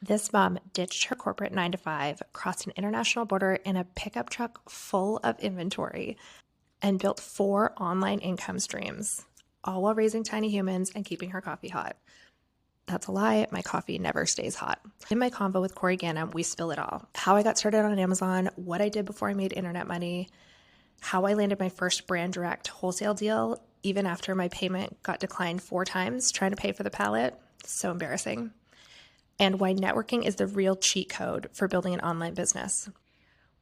This mom ditched her corporate 9 to 5, crossed an international border in a pickup truck full of inventory, and built 4 online income streams, all while raising tiny humans and keeping her coffee hot. That's a lie. My coffee never stays hot. In my convo with Corey Ganim, we spill it all. How I got started on Amazon, what I did before I made internet money, how I landed my first brand direct wholesale deal, even after my payment got declined 4 times trying to pay for the pallet. So embarrassing. And why networking is the real cheat code for building an online business.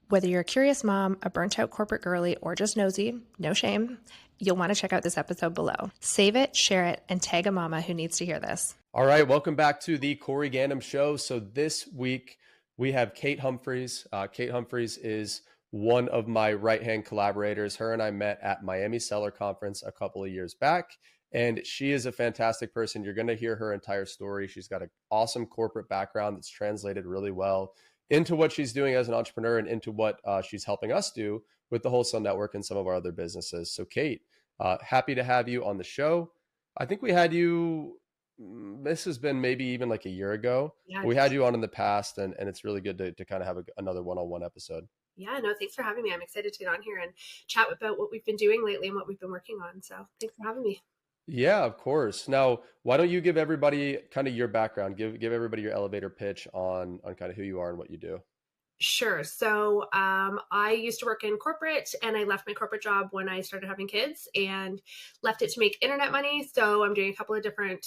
Whether you're a curious mom, a burnt out corporate girly, or just nosy, no shame, you'll want to check out this episode below. Save it, share it, and tag a mama who needs to hear this. All right, welcome back to the Corey Ganim Show. So this week we have Kate Humphreys. Kate Humphreys is one of my right-hand collaborators. Her and I met at Miami Seller Conference a couple of years back, and she is a fantastic person. You're going to hear her entire story. She's got an awesome corporate background that's translated really well into what she's doing as an entrepreneur and into what she's helping us do with the wholesale network and some of our other businesses. So Kate, happy to have you on the show. I think we had you, this has been maybe even like a year ago. Yeah. We had you on in the past, and it's really good to kind of have another one-on-one episode. Yeah, no, thanks for having me. I'm excited to get on here and chat about what we've been doing lately and what we've been working on. So thanks for having me. Yeah, of course. Now, why don't you give everybody kind of your background, give everybody your elevator pitch on kind of who you are and what you do. Sure. So I used to work in corporate, and I left my corporate job when I started having kids and left it to make internet money. So I'm doing a couple of different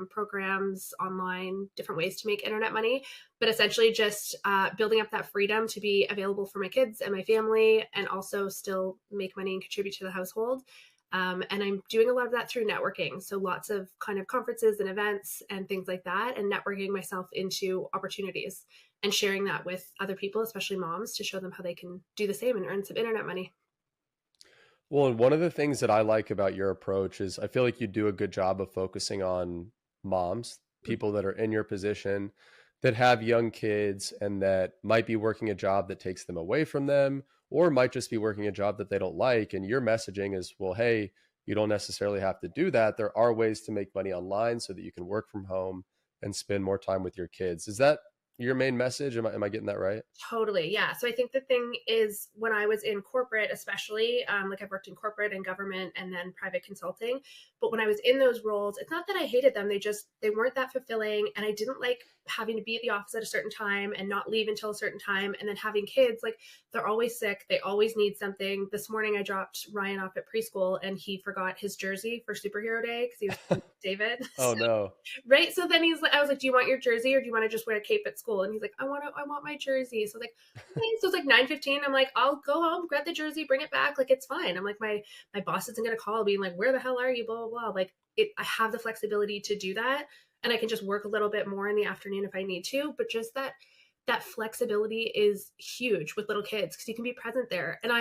programs online, different ways to make internet money, but essentially just building up that freedom to be available for my kids and my family, and also still make money and contribute to the household. And I'm doing a lot of that through networking. So lots of kind of conferences and events and things like that, and networking myself into opportunities and sharing that with other people, especially moms, to show them how they can do the same and earn some internet money. Well, and one of the things that I like about your approach is I feel like you do a good job of focusing on moms, people that are in your position, that have young kids and that might be working a job that takes them away from them, or might just be working a job that they don't like. And your messaging is, well, hey, you don't necessarily have to do that. There are ways to make money online so that you can work from home and spend more time with your kids. Is that your main message? Am I getting that right? Totally. Yeah. So I think the thing is, when I was in corporate, especially, like I've worked in corporate and government and then private consulting, but when I was in those roles, it's not that I hated them. They weren't that fulfilling. And I didn't like having to be at the office at a certain time and not leave until a certain time. And then having kids, like they're always sick. They always need something. This morning I dropped Ryan off at preschool and he forgot his jersey for superhero day because he was David. Oh, no. Right. So then I was like, do you want your jersey or do you want to just wear a cape at school? And he's like, I want my jersey. So I was like, okay. So it's like 9:15. I'm like, I'll go home, grab the jersey, bring it back. Like, it's fine. I'm like, my boss isn't going to call being like, where the hell are you? Blah, blah, blah. Like I have the flexibility to do that. And I can just work a little bit more in the afternoon if I need to. But just that flexibility is huge with little kids because you can be present there. And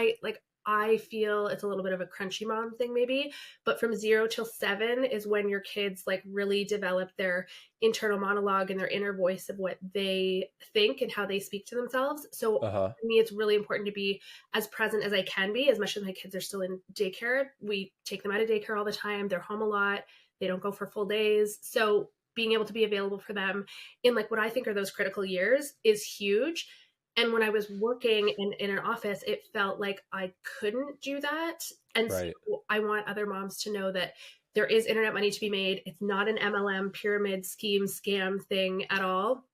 I feel it's a little bit of a crunchy mom thing maybe, but from 0 till 7 is when your kids like really develop their internal monologue and their inner voice of what they think and how they speak to themselves. So Uh-huh. for me, it's really important to be as present as I can be, as much as my kids are still in daycare. We take them out of daycare all the time. They're home a lot. They don't go for full days. So being able to be available for them in like what I think are those critical years is huge. And when I was working in an office, it felt like I couldn't do that. And Right. so I want other moms to know that there is internet money to be made. It's not an MLM pyramid scheme scam thing at all.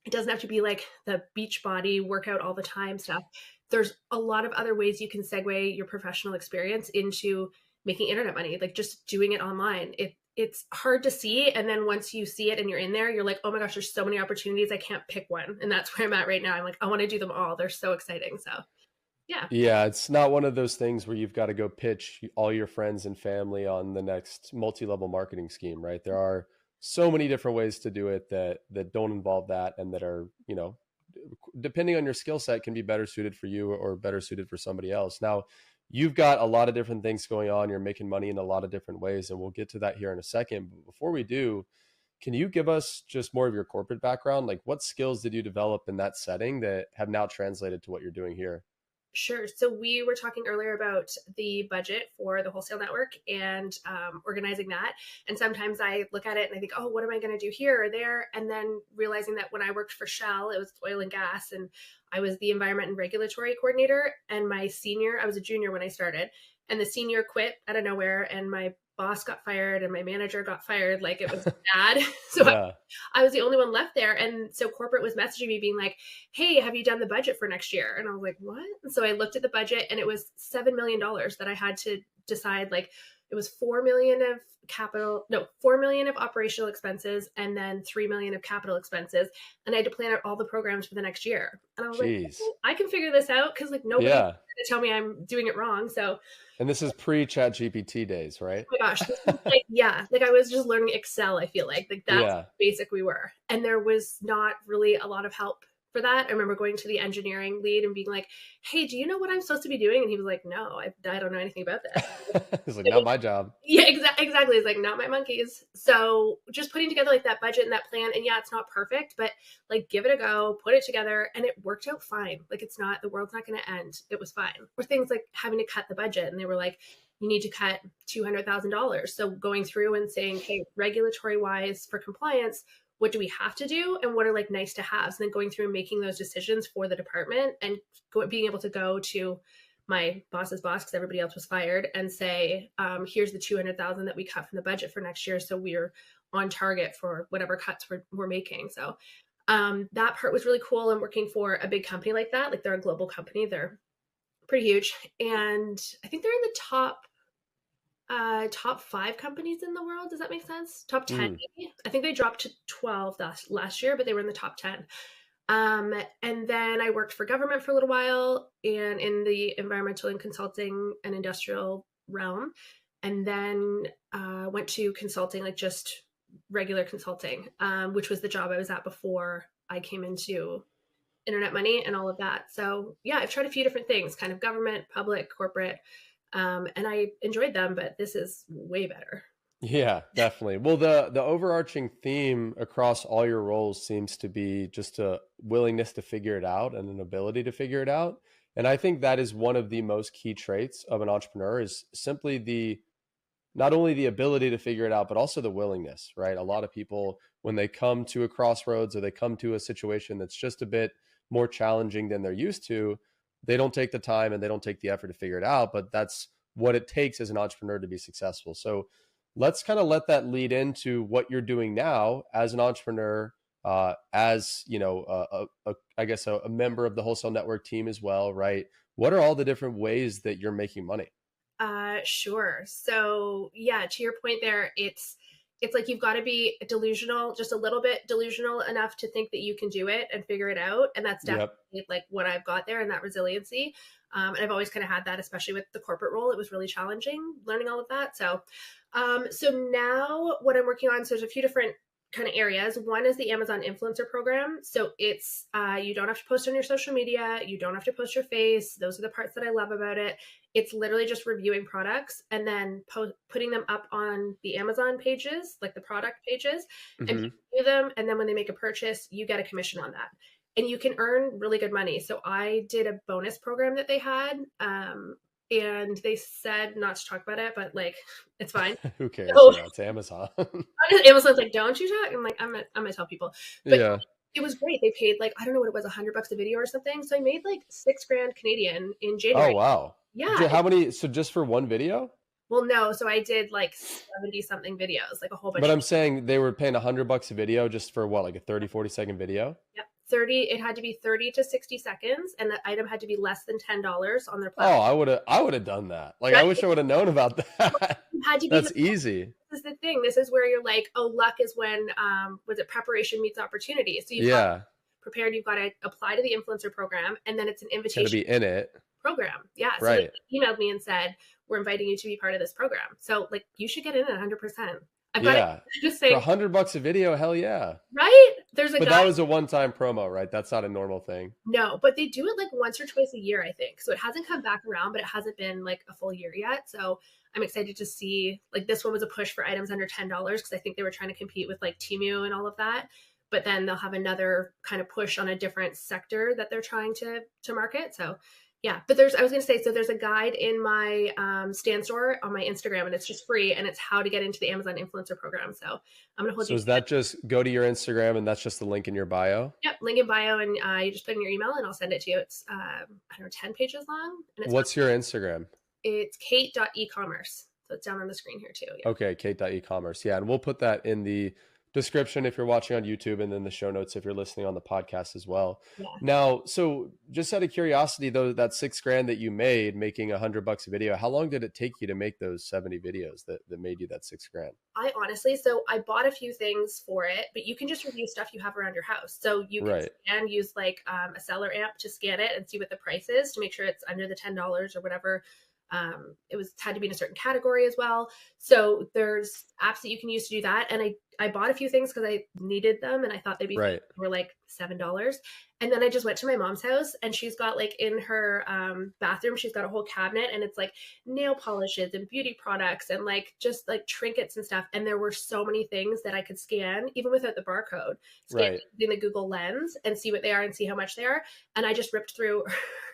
It doesn't have to be like the beach body workout all the time stuff. There's a lot of other ways you can segue your professional experience into making internet money, like just doing it online. It's hard to see. And then once you see it and you're in there, you're like, oh my gosh, there's so many opportunities. I can't pick one. And that's where I'm at right now. I'm like, I want to do them all. They're so exciting. So yeah. Yeah, it's not one of those things where you've got to go pitch all your friends and family on the next multi-level marketing scheme, right? There are so many different ways to do it that don't involve that and that are, depending on your skill set can be better suited for you or better suited for somebody else. Now, you've got a lot of different things going on. You're making money in a lot of different ways, and we'll get to that here in a second. But before we do, can you give us just more of your corporate background? Like what skills did you develop in that setting that have now translated to what you're doing here? Sure. So we were talking earlier about the budget for the wholesale network and organizing that. And sometimes I look at it and I think, oh, what am I going to do here or there? And then realizing that when I worked for Shell, it was oil and gas, and I was the environment and regulatory coordinator. And I was a junior when I started, and the senior quit out of nowhere, and my boss got fired and my manager got fired. Like, it was bad. So Yeah. I was the only one left there. And so corporate was messaging me being like, hey, have you done the budget for next year? And I was like, what? And so I looked at the budget, and it was $7 million that I had to decide. Like, it was 4 million of 4 million of operational expenses, and then 3 million of capital expenses. And I had to plan out all the programs for the next year. And I was like, Jeez. okay, I can figure this out, because like nobody's Yeah. going to tell me I'm doing it wrong. So And this is pre-chat GPT days, right? oh my gosh, this was like, yeah, like I was just learning Excel, I feel like that's Yeah. basic we were. And there was not really a lot of help for that. I remember going to the engineering lead and being like, hey, do you know what I'm supposed to be doing? And he was like, no, I don't know anything about that. It's like, not my job. Yeah, exactly. It's like, not my monkeys. So just putting together like that budget and that plan. And yeah, it's not perfect, but like, give it a go, put it together, and it worked out fine. Like, the world's not going to end. It was fine. Or things like having to cut the budget. And they were like, you need to cut $200,000. So going through and saying, hey, regulatory wise for compliance, what do we have to do? And what are like nice to haves? And then going through and making those decisions for the department, and being able to go to my boss's boss, because everybody else was fired, and say, here's the 200,000 that we cut from the budget for next year. So we're on target for whatever cuts we're making. So that part was really cool. And working for a big company like that, like they're a global company, they're pretty huge. And I think they're in the top 5 companies in the world. Does that make sense? Top 10, maybe. I think they dropped to 12 last year, but they were in the top 10. And then I worked for government for a little while, and in the environmental and consulting and industrial realm. And then went to consulting, like just regular consulting, which was the job I was at before I came into internet money and all of that. So yeah, I've tried a few different things, kind of government, public, corporate. And I enjoyed them, but this is way better. Yeah, definitely. Well, the overarching theme across all your roles seems to be just a willingness to figure it out and an ability to figure it out. And I think that is one of the most key traits of an entrepreneur, is simply not only the ability to figure it out, but also the willingness, right? A lot of people, when they come to a crossroads or they come to a situation that's just a bit more challenging than they're used to, they don't take the time and they don't take the effort to figure it out. But that's what it takes as an entrepreneur to be successful. So let's kind of let that lead into what you're doing now as an entrepreneur, as you know, I guess a member of the wholesale network team as well, right? What are all the different ways that you're making money? Sure. So yeah, to your point there, it's like you've got to be delusional, just a little bit delusional enough to think that you can do it and figure it out. And that's definitely like what I've got there, and that resiliency. And I've always kind of had that, especially with the corporate role. It was really challenging learning all of that. So now what I'm working on, so there's a few different kind of areas. One is the Amazon influencer program. So it's you don't have to post on your social media, you don't have to post your face. Those are the parts that I love about it. It's literally just reviewing products and then putting them up on the Amazon pages, like the product pages, and people view them. And then when they make a purchase, you get a commission on that. And you can earn really good money. So I did a bonus program that they had. And they said not to talk about it, but like, it's fine. Who cares? So, Yeah, it's Amazon. Amazon's like, don't you talk? I'm like, I'm gonna tell people. But Yeah. it was great. They paid like, I don't know what it was, $100 a video or something. So I made like 6 grand Canadian in January. Oh, wow. Yeah. How many? So just for one video? Well, no. So I did like 70 something videos, like a whole bunch. But I'm saying they were paying $100 a video just for what, like a 30-40 second video? Yep. 30. It had to be 30 to 60 seconds, and the item had to be less than $10 on their Oh, platform. I would have done that. Like, I wish I would have known about that. You had to be That's easy. This is the thing. This is where you're like, oh, luck is when was it preparation meets opportunity. So you've got prepared, you've got to apply to the influencer program, and then it's an invitation to be in it. Program. Yeah. So right. They emailed me and said, we're inviting you to be part of this program. So like, you should get in at 100%. I've got to just say, for $100 a video, hell yeah. Right? There's a but guy. That was a one-time promo, right? That's not a normal thing. No, but they do it like once or twice a year, I think. So it hasn't come back around, but it hasn't been like a full year yet. So I'm excited to see, like, this one was a push for items under $10 because I think they were trying to compete with like Temu and all of that. But then they'll have another kind of push on a different sector that they're trying to market. So Yeah, but I was going to say, so there's a guide in my stand store on my Instagram, and it's just free, and it's how to get into the Amazon influencer program. So I'm going to hold So you is to that. that just go to your Instagram and that's just the link in your bio? Yep, link in bio, and you just put in your email, and I'll send it to you. It's I don't know, 10 pages long, and What's your Instagram? it's kate.ecommerce. So it's down on the screen here too. Yeah. Okay, kate.ecommerce. Yeah, and we'll put that in the description if you're watching on YouTube and then the show notes if you're listening on the podcast as well. Yeah. Now, so just out of curiosity though, that $6,000 that you made making $100 a video, how long did it take you to make those 70 videos that made you that $6,000? I honestly, so I bought a few things for it, but you can just review stuff you have around your house. So you can Right. use like a seller amp to scan it and see what the price is to make sure it's under the $10 or whatever. It had to be in a certain category as well. So there's apps that you can use to do that. And I bought a few things because I needed them and I thought they'd be Right. were like $7. And then I just went to my mom's house and she's got like in her bathroom, she's got a whole cabinet and it's like nail polishes and beauty products and like just like trinkets and stuff. And there were so many things that I could scan, even without the barcode, scan Right. in the Google Lens and see what they are and see how much they are. And I just ripped through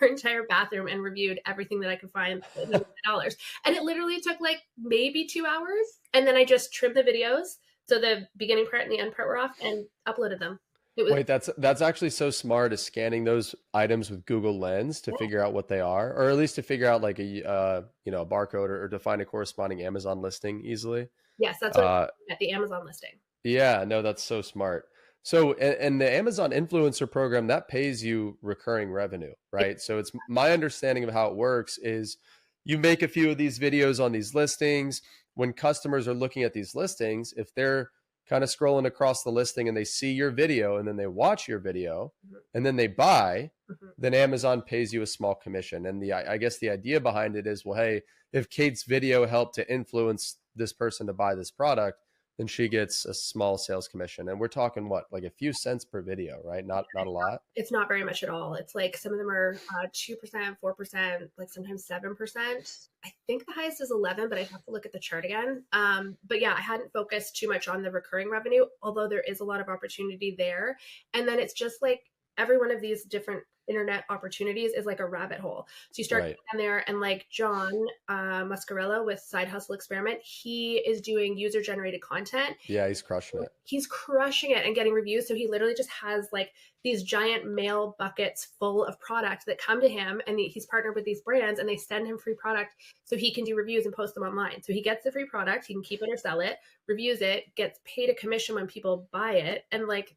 her entire bathroom and reviewed everything that I could find for $100. And it literally took like maybe 2 hours. And then I just trimmed the videos. So the beginning part and the end part were off and uploaded them. It was Wait, that's actually so smart, is scanning those items with Google Lens to figure out what they are, or at least to figure out like a a barcode, or to find a corresponding Amazon listing easily. yes, that's what Uh, at the Amazon listing. yeah, no, that's so smart. So, and the Amazon influencer program that pays you recurring revenue, right? So it's my understanding of how it works is you make a few of these videos on these listings. When customers are looking at these listings, if they're kind of scrolling across the listing and they see your video and then they watch your video Mhm. and then they buy, Mhm. then Amazon pays you a small commission. And I guess the idea behind it is, well, hey, if Kate's video helped to influence this person to buy this product, then she gets a small sales commission. And we're talking what, like a few cents per video, right? Not a lot. It's not very much at all. It's like some of them are 2%, 4%, like sometimes 7%. I think the highest is 11, but I have to look at the chart again. But yeah, I hadn't focused too much on the recurring revenue, although there is a lot of opportunity there. And then it's just like every one of these different internet opportunities is like a rabbit hole. So you start Right. down there, and like John Muscarella with Side Hustle Experiment, he is doing user generated content. Yeah, he's crushing it. He's crushing it and getting reviews. So he literally just has like these giant mail buckets full of product that come to him, and he's partnered with these brands and they send him free product so he can do reviews and post them online. So he gets the free product, he can keep it or sell it, reviews it, gets paid a commission when people buy it, and like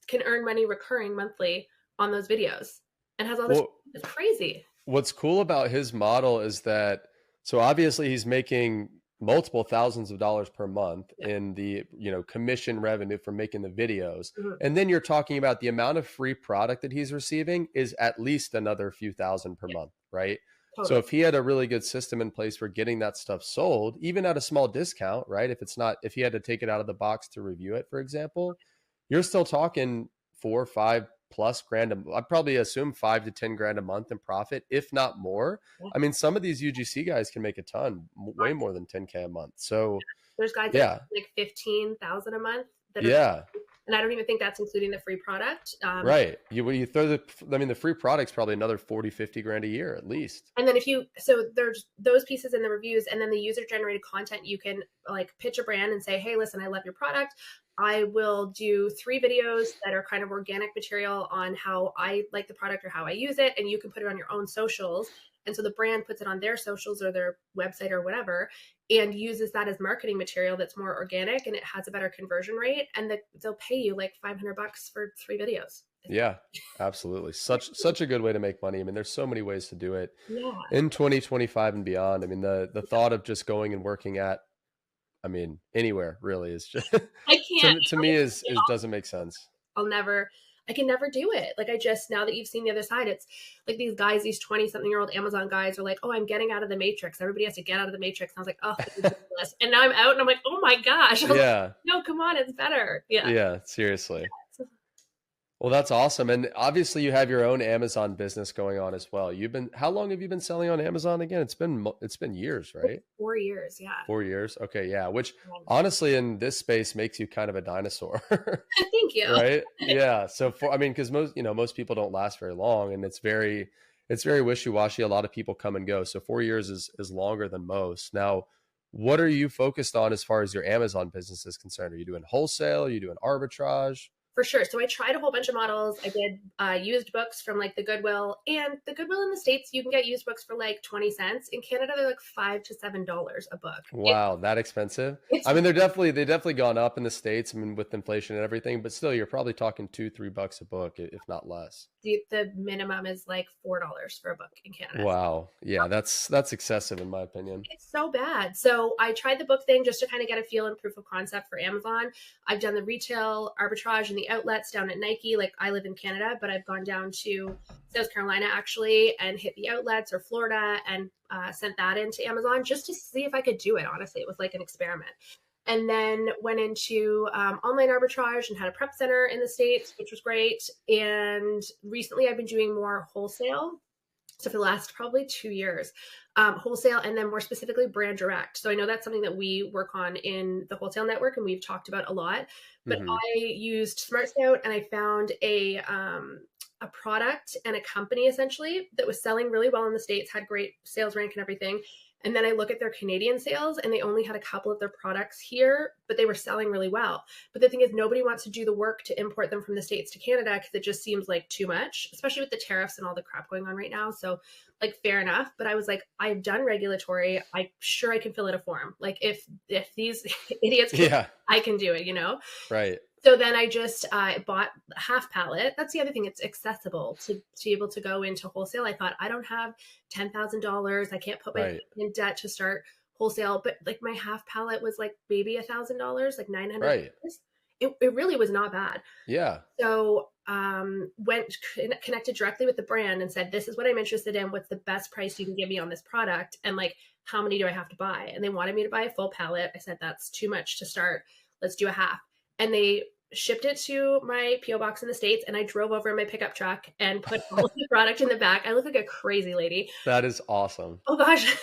can earn money recurring monthly on those videos and has all this. Well, It's crazy. what's cool about his model is that, so obviously he's making multiple thousands of dollars per month in the commission revenue from making the videos. Mhm. And then you're talking about the amount of free product that he's receiving is at least another few thousand per month, right? So Totally. if he had a really good system in place for getting that stuff sold, even at a small discount, right? If he had to take it out of the box to review it, for example, you're still talking 4 or 5 plus grand. I'd probably assume 5 to 10 grand a month in profit, if not more. Yeah. I mean, some of these UGC guys can make a ton, way more than 10K a month. So There's guys that yeah, make like 15,000 a month that are, yeah, and I don't even think that's including the free when right. You throw the free product's probably another 40, 50 grand a year at least. And then so there's those pieces in the reviews, and then the user generated content, you can like pitch a brand and say, hey, listen, I love your product. I will do 3 videos that are kind of organic material on how I like the product or how I use it. And you can put it on your own socials. And so the brand puts it on their socials or their website or whatever, and uses that as marketing material that's more organic and it has a better conversion rate. And they'll pay you like $500 for 3 videos. Yeah, absolutely. Such a good way to make money. I mean, there's so many ways to do it Yeah. in 2025 and beyond. I mean, the thought of just going and working at, I mean, anywhere really is just I can't. to me is doesn't make sense. I can never do it. Like now that you've seen the other side, it's like these guys, these 20-something-year-old Amazon guys are like, oh, I'm getting out of the matrix. Everybody has to get out of the matrix. And I was like, oh, this is ridiculous. And now I'm out and I'm like, oh my gosh. Yeah. Like, no, come on, it's better. Yeah. Yeah, seriously. Well, that's awesome. And obviously you have your own Amazon business going on as well. How long have you been selling on Amazon again? It's been years, right? 4 years. Yeah. 4 years. Okay. Yeah. Which honestly in this space makes you kind of a dinosaur, Thank you. right? Yeah. So because most people don't last very long, and it's it's very wishy-washy. A lot of people come and go. So 4 years is longer than most. Now, what are you focused on as far as your Amazon business is concerned? Are you doing wholesale? Are you doing arbitrage? For sure. So I tried a whole bunch of models. I did used books from like the Goodwill, and the Goodwill in the States, you can get used books for like 20 cents. In Canada, they're like $5 to $7 a book. Wow, that expensive? It's I mean, they definitely gone up in the States, I mean, with inflation and everything, but still you're probably talking $2-3 a book, if not less. the minimum is like $4 for a book in Canada. Wow. Yeah, that's excessive in my opinion. It's so bad. So I tried the book thing just to kind of get a feel and proof of concept for Amazon. I've done the retail arbitrage and the outlets down at Nike. Like I live in Canada, but I've gone down to South Carolina actually and hit the outlets or Florida and sent that into Amazon just to see if I could do it. Honestly, it was like an experiment. And then went into online arbitrage and had a prep center in the States, which was great. And recently I've been doing more wholesale. So for the last probably 2 years, wholesale, and then more specifically brand direct. So I know that's something that we work on in the wholesale network and we've talked about a lot, but Mhm. I used Smart Scout and I found a product and a company essentially that was selling really well in the States, had great sales rank and everything. And then I look at their Canadian sales and they only had a couple of their products here, but they were selling really well. But the thing is, nobody wants to do the work to import them from the States to Canada because it just seems like too much, especially with the tariffs and all the crap going on right now. So like, fair enough. But I was like, I've done regulatory. I'm sure I can fill out a form. Like if these idiots can, Yeah, I can do it, you know? right. So then I just bought a half pallet. That's the other thing. It's accessible to be able to go into wholesale. I thought I don't have $10,000. I can't put my Right. family in debt to start wholesale. But like my half pallet was like maybe $1,000, like $900. Right. It really was not bad. Yeah. So went connected directly with the brand and said, this is what I'm interested in. What's the best price you can give me on this product? And like, how many do I have to buy? And they wanted me to buy a full pallet. I said, that's too much to start. Let's do a half. And they shipped it to my PO box in the States, and I drove over in my pickup truck and put all of the product in the back. I look like a crazy lady. That is awesome. Oh gosh.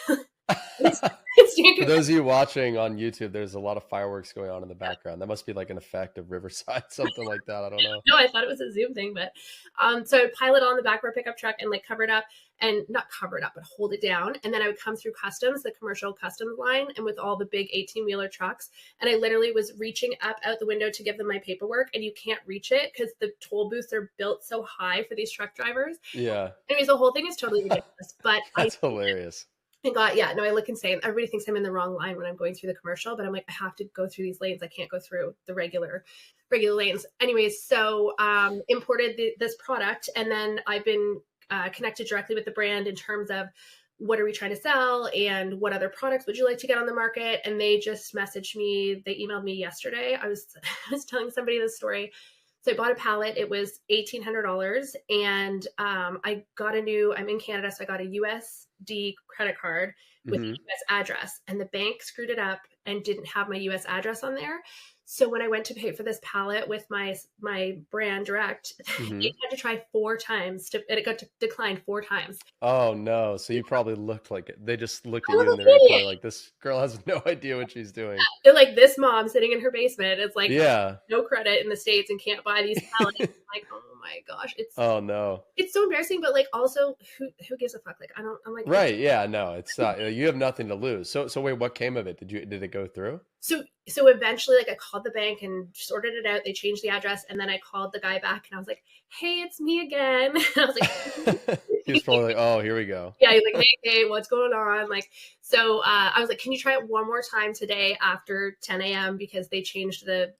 For those of you watching on YouTube, there's a lot of fireworks going on in the background. That must be like an effect of Riverside, something like that. I don't know. No, I thought it was a Zoom thing, but so I would pile it on the back of our pickup truck and like cover it up, and not cover it up, but hold it down. And then I would come through customs, the commercial customs line, and with all the big 18-wheeler trucks. And I literally was reaching up out the window to give them my paperwork, and you can't reach it because the toll booths are built so high for these truck drivers. Yeah. Anyways, the whole thing is totally ridiculous. But That's hilarious. I look insane. Everybody thinks I'm in the wrong line when I'm going through the commercial, but I'm like, I have to go through these lanes. I can't go through the regular lanes. Anyways, so imported this product, and then I've been connected directly with the brand in terms of what are we trying to sell and what other products would you like to get on the market. And they just messaged me. They emailed me yesterday. I was telling somebody this story. So I bought a pallet. It was $1,800, and I'm in Canada, so I got a USD credit card with a US address, and the bank screwed it up and didn't have my US address on there. So when I went to pay for this pallet with my brand direct, it had to try 4 times and it got declined 4 times. Oh no. So you probably looked like it. They just looked I at you look and they were like probably like, this girl has no idea what she's doing. They're like, this mom sitting in her basement is like, Yeah. no credit in the States and can't buy these pallets. I'm like, oh my gosh, Oh no. it's so embarrassing, but like also who gives a fuck? Like I'm like, Right. Yeah. No, it's not. You have nothing to lose. So wait, what came of it? Did it go through? So eventually, like, I called the bank and sorted it out. They changed the address, and then I called the guy back and I was like, hey, it's me again. And I was like, He was probably like, oh, here we go. yeah, he's like, hey, what's going on? Like, so I was like, can you try it one more time today after 10 a.m. because they changed the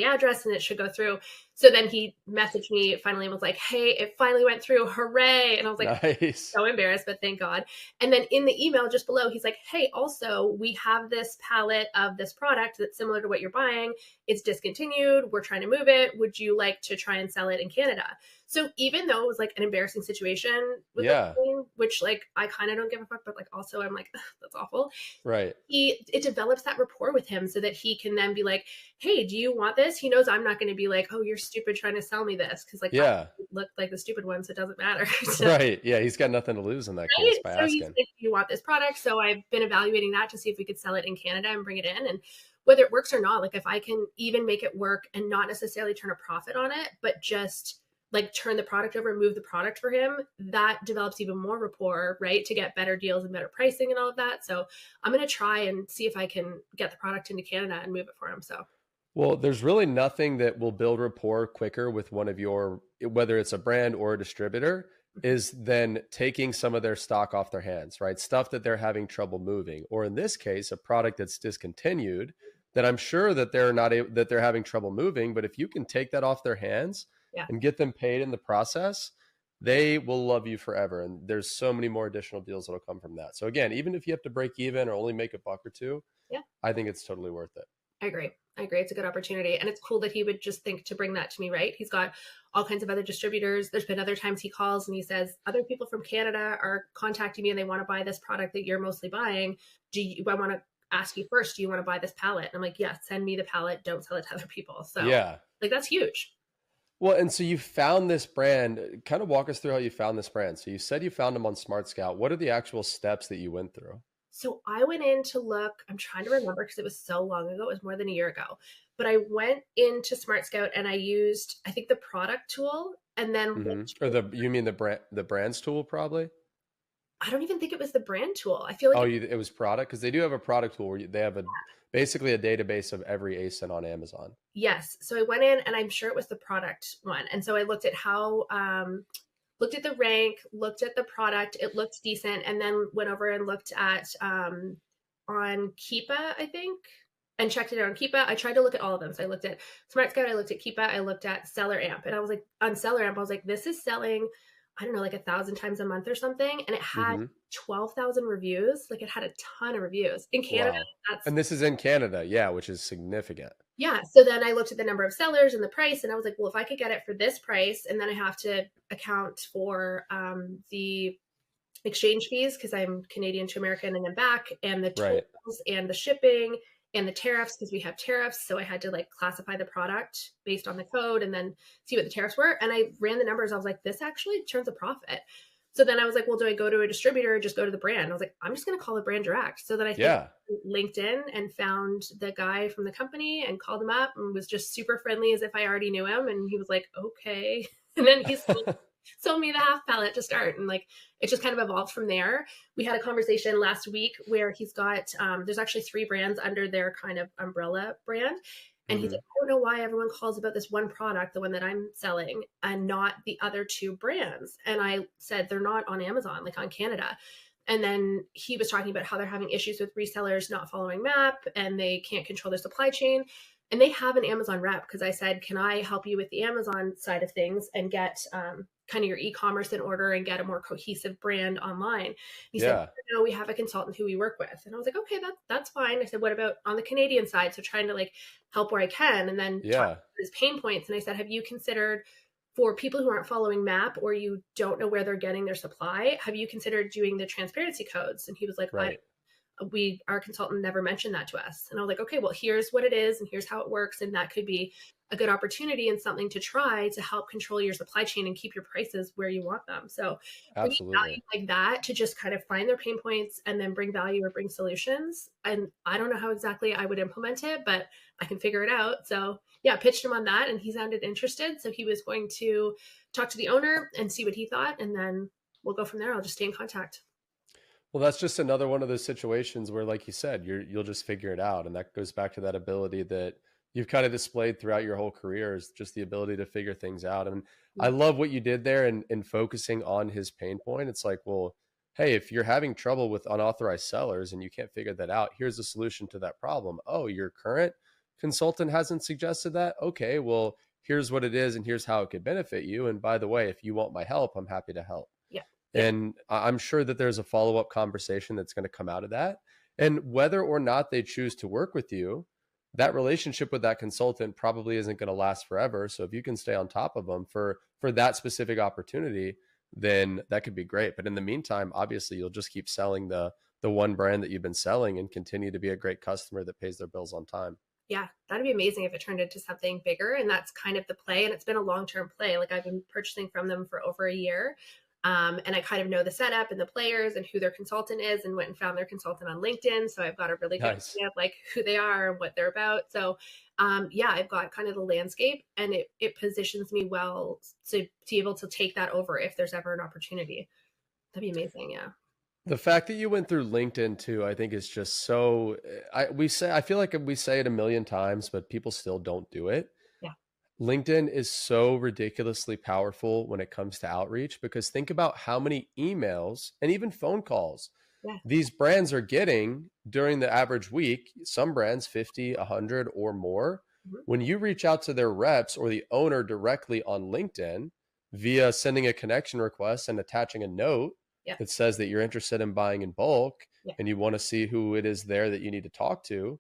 address and it should go through. So then he messaged me finally and was like, hey, it finally went through. Hooray. And I was like, Nice. so embarrassed, but thank God. And then in the email just below, he's like, hey, also, we have this pallet of this product that's similar to what you're buying. It's discontinued. We're trying to move it. Would you like to try and sell it in Canada? So even though it was like an embarrassing situation with the thing, which like I kind of don't give a fuck, but like also I'm like, that's awful. Right. It develops that rapport with him so that he can then be like, hey, do you want this? He knows I'm not going to be like, oh, you're stupid trying to sell me this. Cause like, I look like the stupid one. So it doesn't matter. So, right. Yeah. He's got nothing to lose in that case by so he's asking. like, you want this product? So I've been evaluating that to see if we could sell it in Canada and bring it in. And whether it works or not, like if I can even make it work and not necessarily turn a profit on it, but just like turn the product over and move the product for him, that develops even more rapport, right? To get better deals and better pricing and all of that. So I'm going to try and see if I can get the product into Canada and move it for him. So Well, there's really nothing that will build rapport quicker with one of your, whether it's a brand or a distributor, is then taking some of their stock off their hands, right? Stuff that they're having trouble moving, or in this case, a product that's discontinued that I'm sure that they're not able, that they're having trouble moving. But if you can take that off their hands yeah, and get them paid in the process, they will love you forever. And there's so many more additional deals that'll come from that. So again, even if you have to break even or only make a buck or two, yeah, I think it's totally worth it. I agree. I agree. It's a good opportunity. And it's cool that he would just think to bring that to me, right? He's got all kinds of other distributors. There's been other times he calls and he says, other people from Canada are contacting me and they want to buy this product that you're mostly buying. I want to ask you first, do you want to buy this pallet? And I'm like, yeah, send me the pallet. Don't sell it to other people. So Yeah. like, that's huge. Well, and so you found this brand. Kind of walk us through how you found this brand. So you said you found them on Smart Scout. What are the actual steps that you went through? So I went in to look, I'm trying to remember because it was so long ago. It was more than a year ago. But I went into Smart Scout and I used, I think, the product tool and then Or you mean the brands tool probably? I don't even think it was the brand tool. I feel like Oh, it was product, because they do have a product tool where they have basically a database of every ASIN on Amazon. yes. So I went in and I'm sure it was the product one. And so I looked at how looked at the rank, looked at the product, it looked decent, and then went over and looked at on Keepa, I think, and checked it out on Keepa. I tried to look at all of them. So I looked at Smart Scout, I looked at Keepa, I looked at Seller Amp, and I was like, on Seller Amp, I was like, this is selling, I don't know, like 1,000 times a month or something, and it had Hmm. 12,000 reviews. Like it had a ton of reviews in Canada. Wow. That's And this is in Canada, yeah, which is significant. yeah. So then I looked at the number of sellers and the price, and I was like, well, if I could get it for this price, and then I have to account for the exchange fees because I'm Canadian to American and then back, and the Right. tolls and the shipping and the tariffs because we have tariffs. So I had to like classify the product based on the code and then see what the tariffs were. And I ran the numbers. I was like, this actually turns a profit. So then I was like, well, do I go to a distributor or just go to the brand? I was like, I'm just going to call the brand direct. So then I think Yeah. LinkedIn and found the guy from the company and called him up and was just super friendly as if I already knew him. And he was like, okay. And then he sold me the half pallet to start. And like, it just kind of evolved from there. We had a conversation last week where he's got, there's actually 3 brands under their kind of umbrella brand. And he's Hmm. like, I don't know why everyone calls about this one product, the one that I'm selling, and not the other 2 brands. And I said, they're not on Amazon, like on Canada. And then he was talking about how they're having issues with resellers not following MAP and they can't control their supply chain. And they have an Amazon rep because I said, can I help you with the Amazon side of things and get kind of your e-commerce in order and get a more cohesive brand online? He said, Yeah. no, we have a consultant who we work with. And I was like, okay, that's fine. I said, what about on the Canadian side? So trying to like help where I can and then talk Yeah. about his pain points. And I said, have you considered for people who aren't following MAP or you don't know where they're getting their supply, have you considered doing the transparency codes? And he was like, Right. our consultant never mentioned that to us. And I was like, okay, well, here's what it is and here's how it works. And that could be a good opportunity and something to try to help control your supply chain and keep your prices where you want them. So bringing value Absolutely. like that to just kind of find their pain points and then bring value or bring solutions. And I don't know how exactly I would implement it, but I can figure it out. So yeah, I pitched him on that and he sounded interested. So he was going to talk to the owner and see what he thought. And then we'll go from there. I'll just stay in contact. Well, that's just another one of those situations where, like you said, you'll just figure it out. And that goes back to that ability that you've kind of displayed throughout your whole career, is just the ability to figure things out. And I love what you did there in focusing on his pain point. It's like, well, hey, if you're having trouble with unauthorized sellers and you can't figure that out, here's a solution to that problem. Oh, your current consultant hasn't suggested that? Okay, well, here's what it is and here's how it could benefit you. And by the way, if you want my help, I'm happy to help. Yeah. Yeah. And I'm sure that there's a follow-up conversation that's going to come out of that. And whether or not they choose to work with you, that relationship with that consultant probably isn't going to last forever. So if you can stay on top of them for that specific opportunity, then that could be great. But in the meantime, obviously you'll just keep selling the one brand that you've been selling and continue to be a great customer that pays their bills on time. Yeah, that'd be amazing if it turned into something bigger. And that's kind of the play. And it's been a long-term play. Like I've been purchasing from them for over a year. And I kind of know the setup and the players and who their consultant is and went and found their consultant on LinkedIn. So I've got a really good Nice. idea of like who they are and what they're about. So yeah, I've got kind of the landscape, and it positions me well to be able to take that over if there's ever an opportunity. That'd be amazing. Yeah. The fact that you went through LinkedIn too, I think is just so I feel like we say it a million times, but people still don't do it. Yeah. LinkedIn is so ridiculously powerful when it comes to outreach, because think about how many emails and even phone calls Yeah. these brands are getting during the average week. Some brands 50, 100 or more. Mhm. When you reach out to their reps or the owner directly on LinkedIn via sending a connection request and attaching a note Yeah. that says that you're interested in buying in bulk Yeah. and you want to see who it is there that you need to talk to,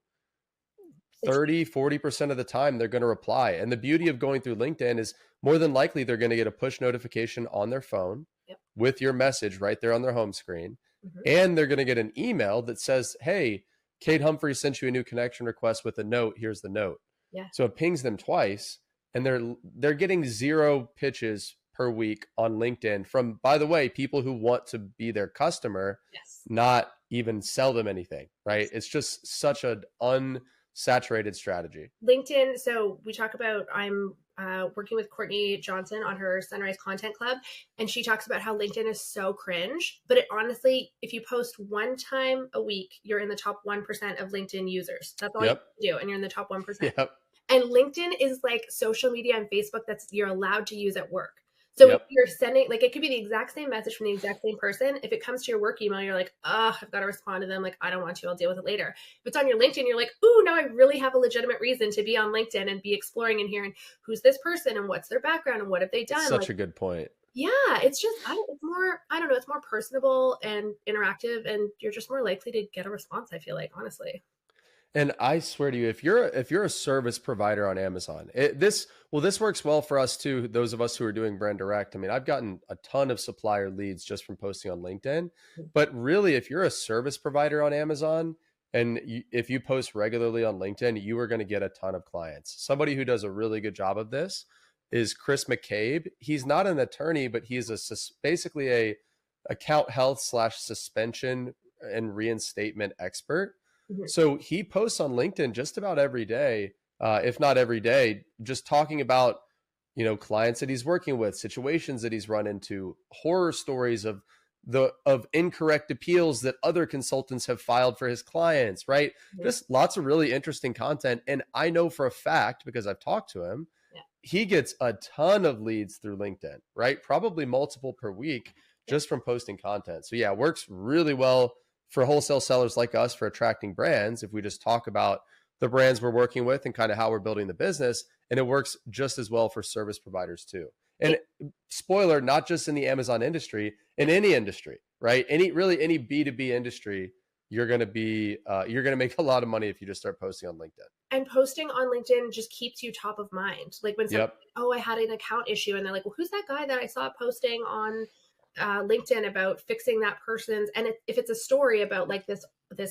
It's 30-40% of the time they're going to reply. And the beauty of going through LinkedIn is more than likely they're going to get a push notification on their phone Yep. with your message right there on their home screen. Mhm. And they're going to get an email that says, hey, Kate Humphrey sent you a new connection request with a note. Here's the note. Yeah. So it pings them twice, and they're getting 0 pitches per week on LinkedIn from, by the way, people who want to be their customer, Yes. not even sell them anything, right? Yes. It's just such an unsaturated strategy. LinkedIn. So we talk about, I'm working with Courtney Johnson on her Sunrise Content Club, and she talks about how LinkedIn is so cringe. But it honestly, if you post one time a week, you're in the top 1% of LinkedIn users. That's all Yep. you do, and you're in the top 1%. Yep. And LinkedIn is like social media and Facebook that's you're allowed to use at work. So Yep. you're sending, like, it could be the exact same message from the exact same person. If it comes to your work email, you're like, oh, I've got to respond to them. Like, I don't want to, I'll deal with it later. If it's on your LinkedIn, you're like, ooh, now I really have a legitimate reason to be on LinkedIn and be exploring and hearing who's this person and what's their background and what have they done. Such Like, a good point. yeah, it's just, it's more, I don't know, it's more personable and interactive, and you're just more likely to get a response, I feel like, honestly. And I swear to you, if you're a service provider on Amazon, this works well for us too. Those of us who are doing brand direct. I mean, I've gotten a ton of supplier leads just from posting on LinkedIn. But really, if you're a service provider on Amazon and if you post regularly on LinkedIn, you are going to get a ton of clients. Somebody who does a really good job of this is Chris McCabe. He's not an attorney, but he's basically a account health / suspension and reinstatement expert. Mhm. So he posts on LinkedIn just about every day, if not every day, just talking about, clients that he's working with, situations that he's run into, horror stories of incorrect appeals that other consultants have filed for his clients, right? Mhm. Just lots of really interesting content. And I know for a fact, because I've talked to him, Yeah. he gets a ton of leads through LinkedIn, right? Probably multiple per week just from posting content. So yeah, it works really well for wholesale sellers like us for attracting brands. If we just talk about the brands we're working with and kind of how we're building the business, and it works just as well for service providers too. And spoiler, not just in the Amazon industry, in any industry, right? Any B2B industry, you're going to make a lot of money if you just start posting on LinkedIn. And posting on LinkedIn just keeps you top of mind. Like when someone, Yep. oh, I had an account issue, and they're like, well, who's that guy that I saw posting on LinkedIn about fixing that person's, and if it's a story about like this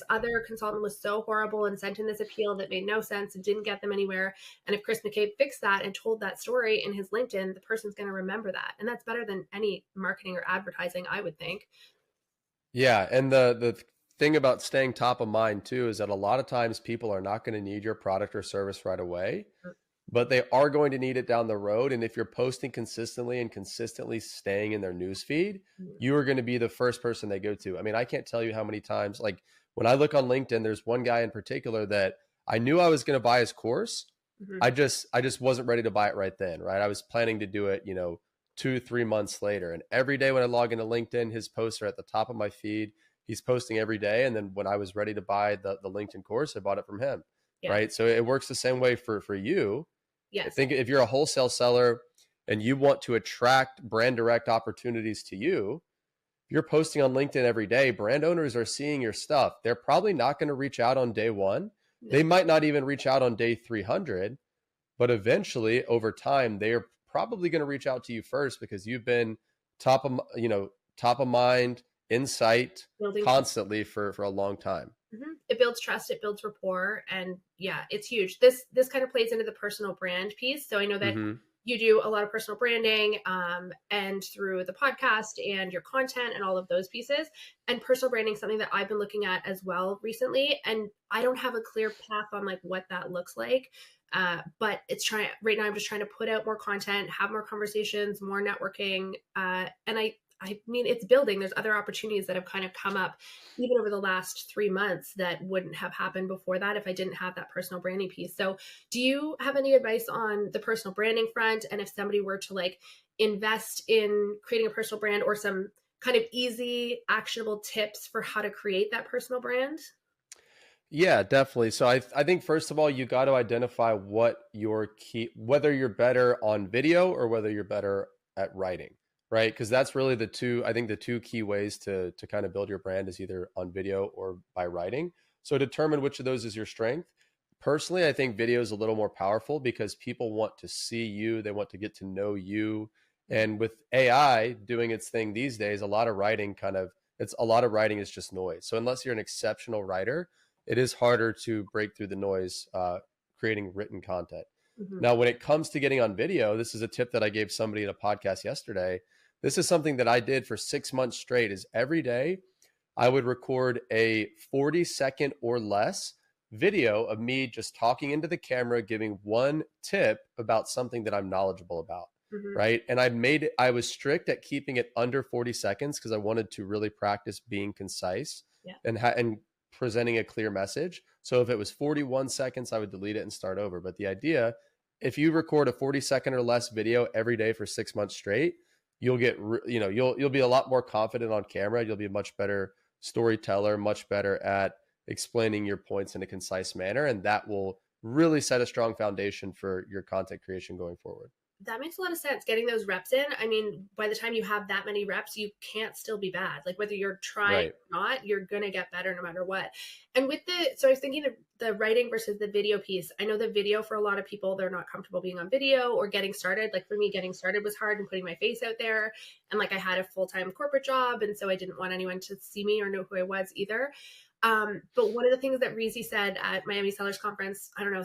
other consultant was so horrible and sent in this appeal that made no sense and didn't get them anywhere, and if Chris McCabe fixed that and told that story in his LinkedIn, the person's going to remember that, and that's better than any marketing or advertising, I would think. Yeah, and the thing about staying top of mind too is that a lot of times people are not going to need your product or service right away, but they are going to need it down the road. And if you're posting consistently and consistently staying in their newsfeed, you are going to be the first person they go to. I mean, I can't tell you how many times, like when I look on LinkedIn, there's one guy in particular that I knew I was going to buy his course. Mhm. I just wasn't ready to buy it right then, right? I was planning to do it, 2-3 months later. And every day when I log into LinkedIn, his posts are at the top of my feed. He's posting every day. And then when I was ready to buy the LinkedIn course, I bought it from him. Yeah. Right. So it works the same way for you. I Yes. think if you're a wholesale seller and you want to attract brand direct opportunities to you, if you're posting on LinkedIn every day, brand owners are seeing your stuff. They're probably not going to reach out on day 1. No. They might not even reach out on day 300, but eventually over time, they are probably going to reach out to you first because you've been top of mind, in sight Building constantly for a long time. Mm-hmm. It builds trust, it builds rapport, and yeah, it's huge. This kind of plays into the personal brand piece. So I know that you do a lot of personal branding, and through the podcast and your content and all of those pieces. And personal branding is something that I've been looking at as well recently. And I don't have a clear path on like what that looks like. But right now I'm just trying to put out more content, have more conversations, more networking. And I mean, it's building. There's other opportunities that have kind of come up even over the last 3 months that wouldn't have happened before that if I didn't have that personal branding piece. So do you have any advice on the personal branding front? And if somebody were to like invest in creating a personal brand, or some kind of easy, actionable tips for how to create that personal brand? Yeah, definitely. So I think first of all, you got to identify what your key, whether you're better on video or whether you're better at writing, right? Because that's really the two, I think the two key ways to kind of build your brand is either on video or by writing. So determine which of those is your strength. Personally, I think video is a little more powerful because people want to see you, they want to get to know you. And with AI doing its thing these days, a lot of writing is just noise. So unless you're an exceptional writer, it is harder to break through the noise creating written content. Mm-hmm. Now, when it comes to getting on video, this is a tip that I gave somebody in a podcast yesterday. This is something that I did for 6 months straight. Is every day I would record a 40-second or less video of me just talking into the camera, giving one tip about something that I'm knowledgeable about. Mm-hmm. Right. And I was strict at keeping it under 40 seconds because I wanted to really practice being concise Yeah. and presenting a clear message. So if it was 41 seconds, I would delete it and start over. But the idea, if you record a 40-second or less video every day for 6 months straight, you'll you'll be a lot more confident on camera. You'll be a much better storyteller, much better at explaining your points in a concise manner. And that will really set a strong foundation for your content creation going forward. That makes a lot of sense. Getting those reps in. I mean, by the time you have that many reps, you can't still be bad. Like whether you're trying Right. or not, you're going to get better no matter what. And so I was thinking the writing versus the video piece. I know the video for a lot of people, they're not comfortable being on video or getting started. Like for me, getting started was hard and putting my face out there. And like I had a full-time corporate job. And so I didn't want anyone to see me or know who I was either. But one of the things that Reezy said at Miami Sellers Conference, I don't know,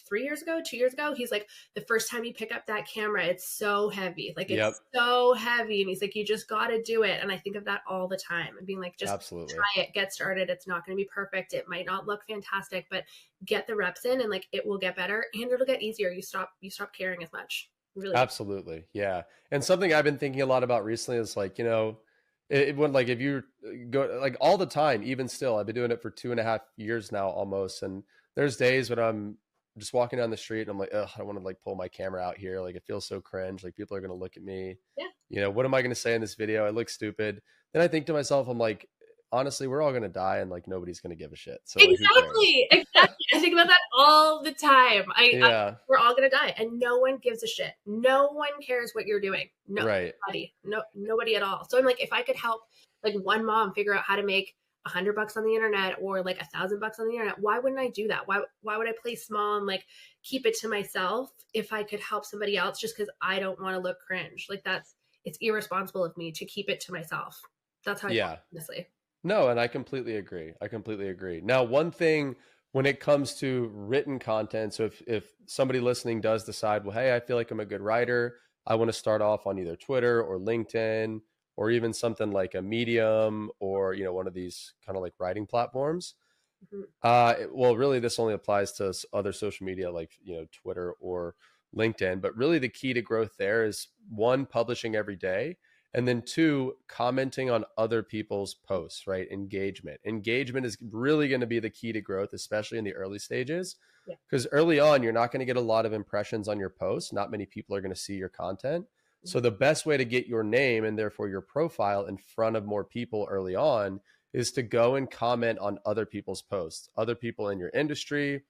2 years ago, he's like, the first time you pick up that camera, it's so heavy. Like Yep. it's so heavy. And he's like, you just got to do it. And I think of that all the time and being like, just Absolutely. try it, get started. It's not going to be perfect. It might not look fantastic, but get the reps in and like, it will get better and it'll get easier. You stop caring as much. Really. Absolutely. Yeah. And something I've been thinking a lot about recently is like, it would like if you go like all the time, even still, I've been doing it for 2.5 years now almost. And there's days when I'm just walking down the street and I'm like, ugh, I don't want to like pull my camera out here. Like it feels so cringe. Like people are going to look at me. Yeah. What am I going to say in this video? I look stupid. Then I think to myself, I'm like, honestly, we're all going to die and like nobody's going to give a shit. So like, Exactly. I think about that all the time. Yeah. We're all gonna die, and no one gives a shit. No one cares what you're doing. Right. Nobody at all. So I'm like, if I could help like one mom figure out how to make $100 on the internet or like $1,000 on the internet, why wouldn't I do that? Why would I play small and like keep it to myself if I could help somebody else just because I don't want to look cringe? Like it's irresponsible of me to keep it to myself. That's how I feel, honestly. No, and I completely agree. Now, one thing when it comes to written content, so if somebody listening does decide, well, hey, I feel like I'm a good writer, I want to start off on either Twitter or LinkedIn or even something like a Medium or, one of these kind of like writing platforms. Mm-hmm. Well, really, this only applies to other social media like, Twitter or LinkedIn. But really the key to growth there is one, publishing every day. And then two, commenting on other people's posts, right? Engagement is really going to be the key to growth, especially in the early stages. Because early on, you're not going to get a lot of impressions on your posts. Not many people are going to see your content. So the best way to get your name and therefore your profile in front of more people early on is to go and comment on other people's posts, other people in your industry,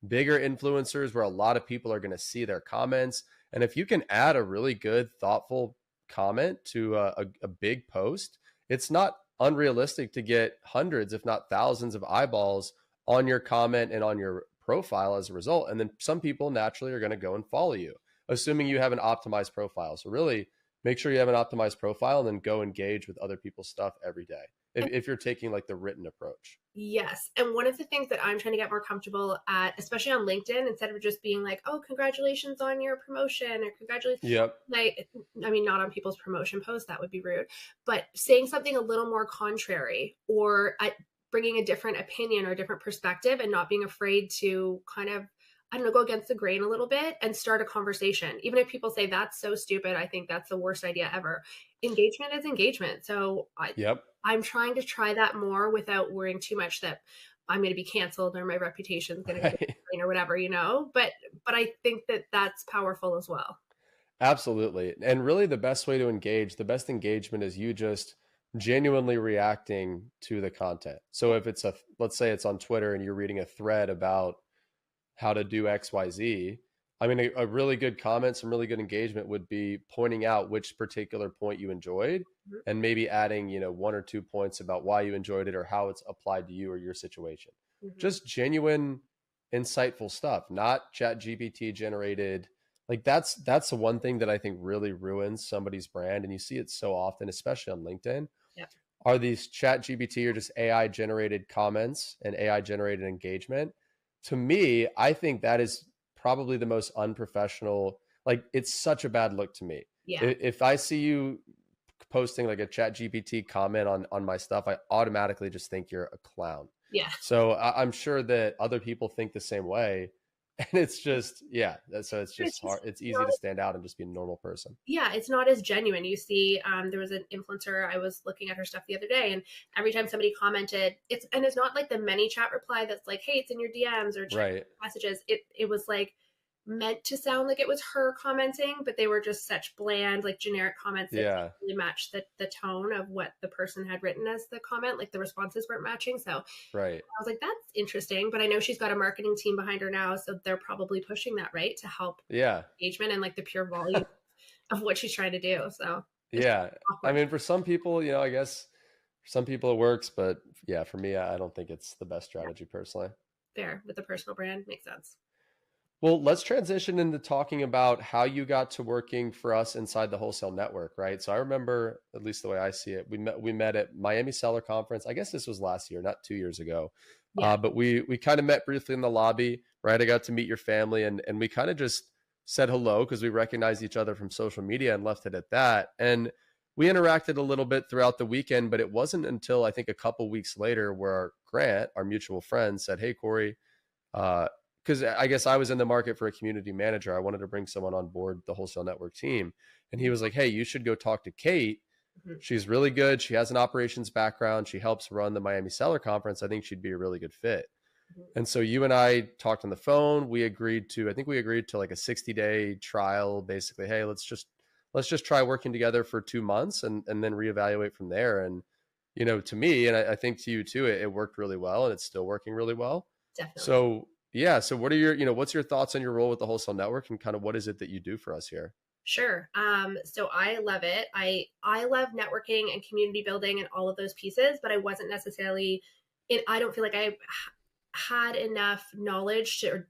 bigger influencers where a lot of people are going to see their comments. And if you can add a really good, thoughtful comment to a big post, it's not unrealistic to get hundreds, if not thousands of eyeballs on your comment and on your profile as a result. And then some people naturally are going to go and follow you, assuming you have an optimized profile. So really make sure you have an optimized profile and then go engage with other people's stuff every day if you're taking like the written approach. Yes. And one of the things that I'm trying to get more comfortable at, especially on LinkedIn, instead of just being like, oh, congratulations on your promotion or congratulations. Yep. I mean, not on people's promotion posts, that would be rude, but saying something a little more contrary or bringing a different opinion or a different perspective and not being afraid to kind of, I don't know, go against the grain a little bit and start a conversation. Even if people say that's so stupid, I think that's the worst idea ever. Engagement is engagement. So Yep. I'm trying to try that more without worrying too much that I'm going to be canceled or my reputation is going to go Right. down or whatever, you know. But I think that that's powerful as well. Absolutely. And really the best way to engage, the best engagement is you just genuinely reacting to the content. So if it's let's say it's on Twitter and you're reading a thread about how to do XYZ. I mean, a really good comment, some really good engagement would be pointing out which particular point you enjoyed Mhm. and maybe adding, one or two points about why you enjoyed it or how it's applied to you or your situation. Mhm. Just genuine, insightful stuff, not chat GPT generated. Like that's the one thing that I think really ruins somebody's brand. And you see it so often, especially on LinkedIn, Yeah. are these chat GPT or just AI generated comments and AI generated engagement. To me, I think that is probably the most unprofessional. Like it's such a bad look to me. Yeah. If I see you posting like a chat GPT comment on my stuff, I automatically just think you're a clown. Yeah. So I'm sure that other people think the same way. And it's just, yeah. So it's It's just just hard. It's easy to stand out and just be a normal person. yeah, it's not as genuine. You see, there was an influencer, I was looking at her stuff the other day, and every time somebody commented, it's not like the many chat reply that's like, hey, it's in your DMs or check Right. messages. It was like meant to sound like it was her commenting, but they were just such bland, like generic comments that didn't Yeah. really match the tone of what the person had written as the comment. Like the responses weren't matching. So I Right. was like, that's interesting. But I know she's got a marketing team behind her now, so they're probably pushing that, right, to help Yeah. engagement and like the pure volume of what she's trying to do. So it's Yeah. I awkward. mean, for some people, I guess for some people it works, but yeah, for me, I don't think it's the best Yeah, strategy personally. fair with the personal brand makes sense. Well, let's transition into talking about how you got to working for us inside the wholesale network, right? So I remember, at least the way I see it, we met at Miami Seller Conference. I guess this was last year, not 2 years ago. Yeah. But we kind of met briefly in the lobby, right? I got to meet your family and we kind of just said hello because we recognized each other from social media and left it at that. And we interacted a little bit throughout the weekend, but it wasn't until I think a couple weeks later where Grant, our mutual friend, said, "Hey, Corey, because I guess I was in the market for a community manager. I wanted to bring someone on board the wholesale network team." And he was like, "Hey, you should go talk to Kate. Mhm. She's really good. She has an operations background. She helps run the Miami Seller Conference. I think she'd be a really good fit." Mhm. And so you and I talked on the phone. I think we agreed to like a 60-day trial, basically. Hey, let's just try working together for 2 months and then reevaluate from there. And, to me, and I think to you too, it worked really well and it's still working really well. Definitely. So yeah. So what's your thoughts on your role with the wholesale network and kind of what is it that you do for us here? Sure. So I love it. I love networking and community building and all of those pieces, but I wasn't necessarily I don't feel like had enough knowledge to, or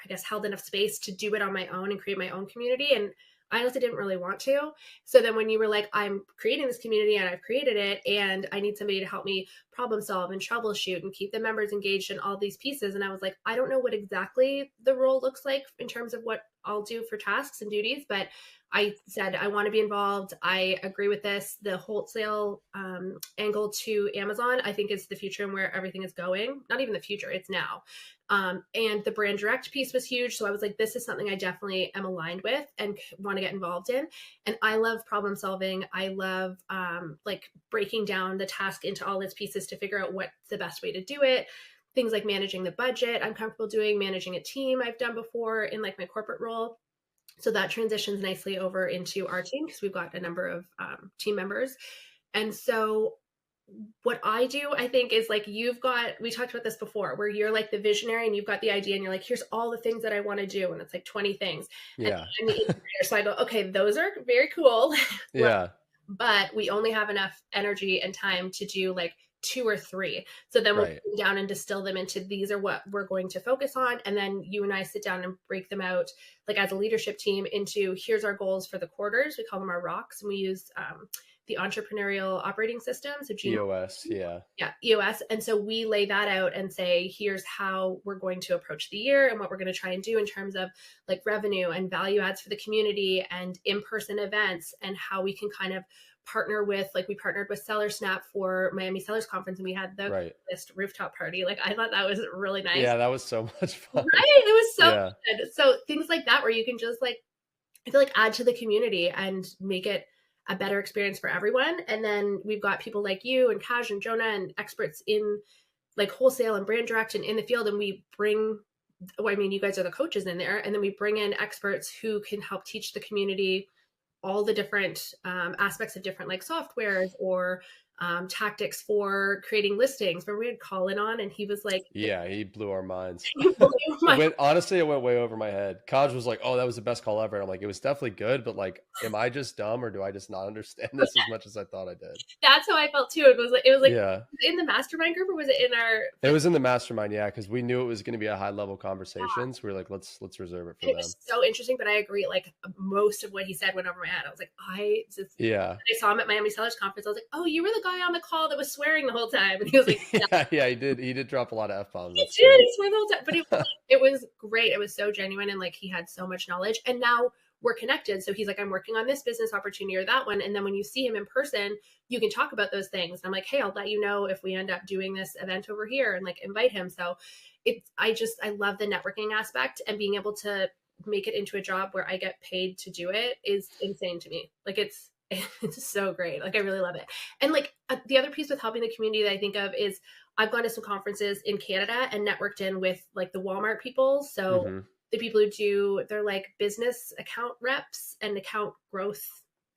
I guess held enough space to do it on my own and create my own community. And I honestly didn't really want to. So then when you were like, I'm creating this community and I've created it and I need somebody to help me problem solve and troubleshoot and keep the members engaged in all these pieces. And I was like, I don't know what exactly the role looks like in terms of what I'll do for tasks and duties, but I said I want to be involved. I agree with this. The wholesale angle to Amazon, I think, is the future and where everything is going. Not even the future; it's now. And the brand direct piece was huge. So I was like, this is something I definitely am aligned with and want to get involved in. And I love problem solving. I love like breaking down the task into all its pieces to figure out what's the best way to do it. Things like managing the budget, I'm comfortable doing. Managing a team, I've done before in like my corporate role. So that transitions nicely over into our team because we've got a number of team members. And so what I do, I think, is like we talked about this before, where you're like the visionary and you've got the idea and you're like, here's all the things that I want to do. And it's like 20 things. And Yeah. I'm the integrator. So I go, okay, those are very cool. Yeah. But we only have enough energy and time to do like two or three. So then we'll Right. sit down and distill them into these are what we're going to focus on. And then you and I sit down and break them out like as a leadership team into here's our goals for the quarters. We call them our rocks, and we use the entrepreneurial operating system. So EOS, yeah. yeah, EOS. And so we lay that out and say, here's how we're going to approach the year and what we're going to try and do in terms of like revenue and value adds for the community and in-person events, and how we can kind of partner with, like we partnered with Seller Snap for Miami Sellers Conference, and we had the Right. rooftop party. Like I thought that was really nice. Yeah, that was so much fun. Right? It was so Yeah. good. So things like that where you can just like, I feel like add to the community and make it a better experience for everyone. And then we've got people like you and Kaj and Jonah and experts in like wholesale and brand direct and in the field. And we bring, well, I mean, you guys are the coaches in there. And then we bring in experts who can help teach the community all the different aspects of different like softwares or tactics for creating listings. Where we had Colin on and he was like, yeah, he blew our minds. my Honestly, it went way over my head. Kaj was like, "Oh, that was the best call ever." And I'm like, "It was definitely good, but like, am I just dumb or do I just not understand this as much as I thought I did?" That's how I felt too. It was like Yeah, in the mastermind group, or was it in our? it was in the mastermind, yeah, because we knew it was going to be a high level conversation. So we were like, let's reserve it for It them. was so interesting, but I agree. Like most of what he said went over my head. I was like, Yeah, I saw him at Miami Sellers Conference. I was like, oh, you were the guy on the call that was swearing the whole time, and he was like, yeah, he did drop a lot of F-bombs. he That's did. true. He swore the whole time, but it was great. It was so genuine, and like he had so much knowledge. And now we're connected. So he's like, I'm working on this business opportunity or that one. And then when you see him in person, you can talk about those things. And I'm like, hey, I'll let you know if we end up doing this event over here, and like invite him. So I love the networking aspect, and being able to make it into a job where I get paid to do it is insane to me. Like it's so great. Like I really love it. And like the other piece with helping the community that I think of is I've gone to some conferences in Canada and networked in with like the Walmart people. So Mhm. the people who they're like business account reps and account growth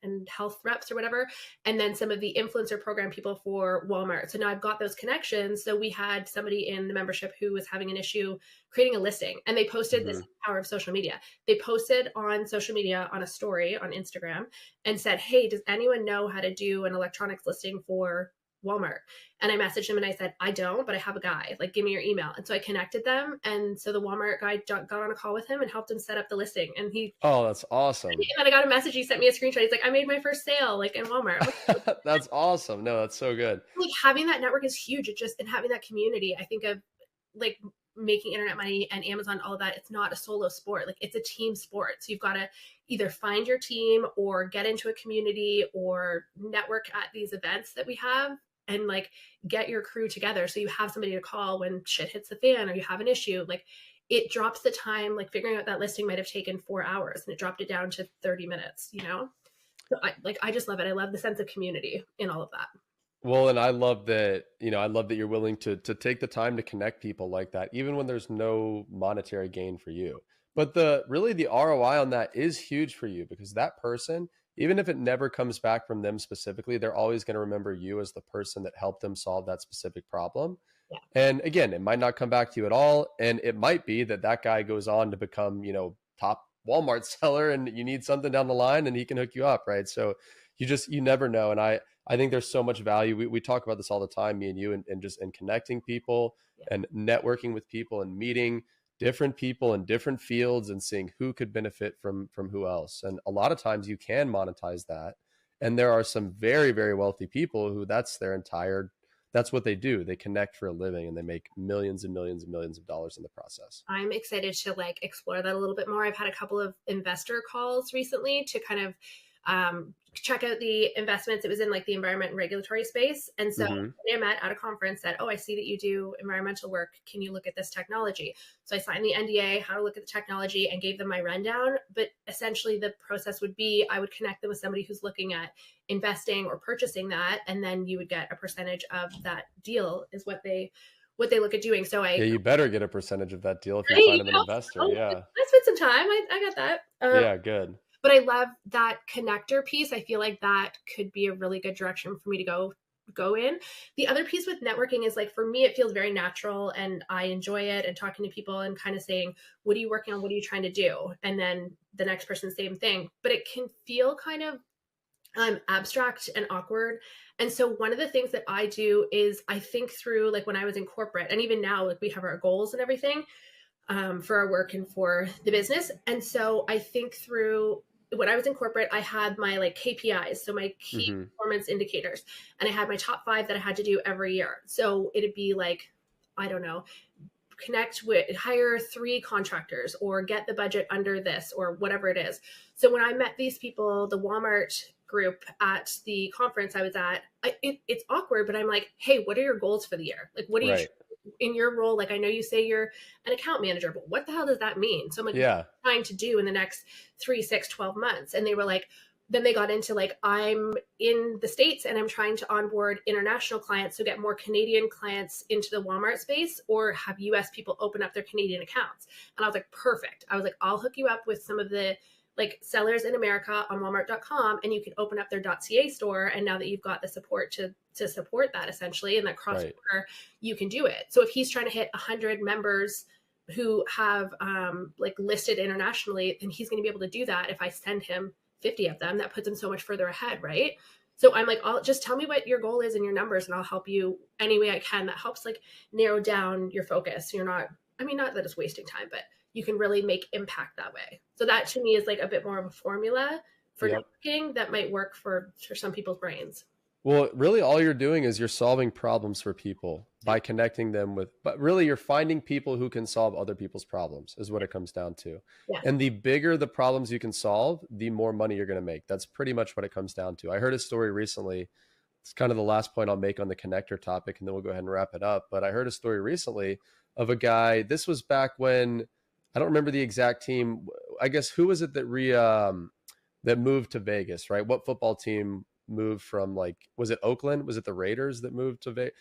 and health reps or whatever. And then some of the influencer program people for Walmart. So now I've got those connections. So we had somebody in the membership who was having an issue creating a listing, and they posted this power of social media. They posted on social media on a story on Instagram and said, hey, does anyone know how to do an electronics listing for Walmart? And I messaged him and I said, I don't, but I have a guy, like, give me your email. And so I connected them. And so the Walmart guy got on a call with him and helped him set up the listing. And Oh, that's awesome. and then I got a message. He sent me a screenshot. He's like, I made my first sale like in Walmart. That's awesome. No, that's so good. Like having that network is huge. And having that community, I think of like making internet money and Amazon, all of that. It's not a solo sport. Like it's a team sport. So you've got to either find your team or get into a community or network at these events that we have, and like get your crew together. So you have somebody to call when shit hits the fan or you have an issue. Like it drops the time, like figuring out that listing might have taken 4 hours and it dropped it down to 30 minutes, So I just love it. I love the sense of community in all of that. Well, and I love that, I love that you're willing to take the time to connect people like that, even when there's no monetary gain for you. But the ROI on that is huge for you, because that person, even if it never comes back from them specifically, they're always going to remember you as the person that helped them solve that specific problem. Yeah. And again, it might not come back to you at all. And it might be that guy goes on to become, top Walmart seller, and you need something down the line and he can hook you up. Right. So you never know. And I think there's so much value. We talk about this all the time, me and you, and just in connecting people and networking with people and meeting different people in different fields and seeing who could benefit from who else. And a lot of times you can monetize that. And there are some very, very wealthy people who that's what they do. They connect for a living and they make millions and millions and millions of dollars in the process. I'm excited to like explore that a little bit more. I've had a couple of investor calls recently to kind of check out the investments. It was in like the environment and regulatory space. And so I met at a conference said, oh, I see that you do environmental work. Can you look at this technology? So I signed the NDA, how to look at the technology, and gave them my rundown. But essentially the process would be, I would connect them with somebody who's looking at investing or purchasing that. And then you would get a percentage of that deal is what they look at doing. So you better get a percentage of that deal if you find them an investor. I spent some time. I got that. Yeah, good. But I love that connector piece. I feel like that could be a really good direction for me to go in. The other piece with networking is like, for me, it feels very natural and I enjoy it, and talking to people and kind of saying, what are you working on? What are you trying to do? And then the next person, same thing, but it can feel kind of abstract and awkward. And so one of the things that I do is I think through, like when I was in corporate, and even now, like we have our goals and everything, for our work and for the business. And so I think through when I was in corporate, I had my like KPIs, so my key Mm-hmm. performance indicators, and I had my top 5 that I had to do every year. So it'd be like, I don't know, hire 3 contractors or get the budget under this or whatever it is. So when I met these people, the Walmart group at the conference I was at, it's awkward, but I'm like, hey, what are your goals for the year? Like, what are you Right. in your role? Like, I know you say you're an account manager, but what the hell does that mean? So I'm like, what Yeah. are you trying to do in the next 3, 6, 12 months? And they were like, then they got into like, I'm in the States and I'm trying to onboard international clients, so get more Canadian clients into the Walmart space, or have US people open up their Canadian accounts. And I was like, perfect. I was like, I'll hook you up with some of the like sellers in America on Walmart.com, and you can open up their .ca store. And now that you've got the support to support that essentially, and that cross border, Right. you can do it. So if he's trying to hit 100 members who have like listed internationally, then he's going to be able to do that if I send him 50 of them. That puts him so much further ahead, right? So I'm like, I'll just tell me what your goal is and your numbers, and I'll help you any way I can. That helps like narrow down your focus. You're not, I mean, not that it's wasting time, but you can really make impact that way. So that to me is like a bit more of a formula for Yep. networking that might work for some people's brains. Well, really, all you're doing is you're solving problems for people by connecting them with, but really, you're finding people who can solve other people's problems, is what it comes down to. Yeah. And the bigger the problems you can solve, the more money you're going to make. That's pretty much what it comes down to. I heard a story recently. It's kind of the last point I'll make on the connector topic, and then we'll go ahead and wrap it up. But I heard a story recently of a guy. This was back when I don't remember the exact team. I guess who was it that moved to Vegas, right? What football team moved from, like, was it Oakland? Was it the Raiders that moved to Vegas?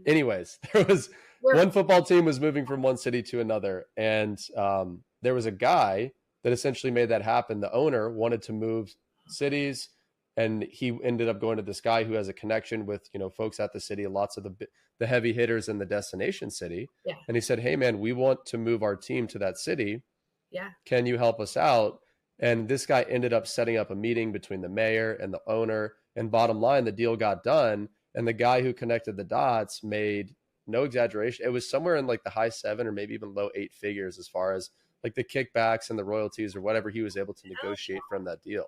Anyways, there was one football team was moving from one city to another. And there was a guy that essentially made that happen. The owner wanted to move cities, and he ended up going to this guy who has a connection with, folks at the city, lots of the heavy hitters in the destination city. Yeah. And he said, hey man, we want to move our team to that city. Yeah. Can you help us out? And this guy ended up setting up a meeting between the mayor and the owner. And bottom line, the deal got done. And the guy who connected the dots made, no exaggeration, it was somewhere in like the high 7 or maybe even low 8 figures as far as like the kickbacks and the royalties or whatever he was able to negotiate from that deal.